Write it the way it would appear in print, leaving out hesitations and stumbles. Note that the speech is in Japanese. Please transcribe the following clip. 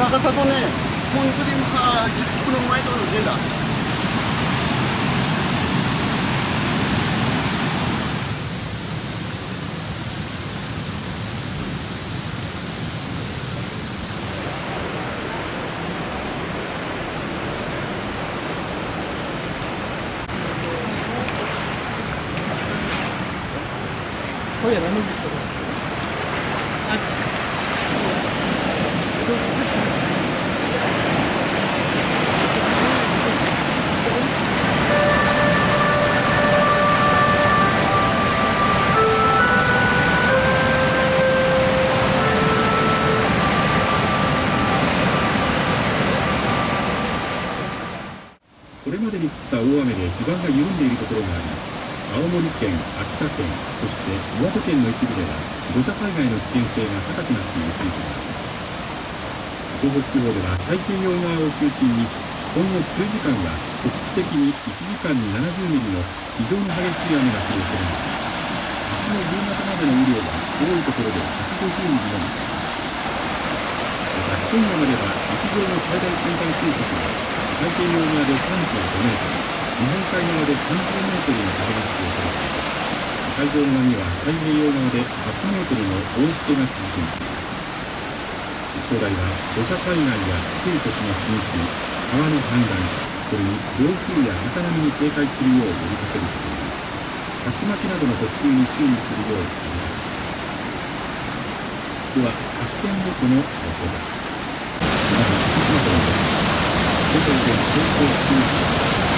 막아서도 네, 본그림 하 그런 많이 도 된다. 거의 안 오겠어.これまでに降った大雨で地盤が緩んでいるところがあり、青森県、秋田県、そして岩手県の一部では土砂災害の危険性が高くなっている地域があります。東北地方では太平洋側を中心に今後数時間は局地的に1時間に70ミリの非常に激しい雨が降る恐れがあり、明日の夕方までの雨量は多いところで150ミリの見込みです。また今夜までは陸上の最大瞬間風速が太平洋側で35メートル、日本海側で30メートルの風が吹く恐れがあり、海上の波は太平洋側で8メートルの大しけが続く見込みです。気象台は土砂災害や低い土地の浸水、川の氾濫、それに暴風や高波に警戒するよう呼びかけるとともに、竜巻などの突風に注意するよう呼びかけています。では、各県ごとの予報です。まず福島県です。現在で東京9時。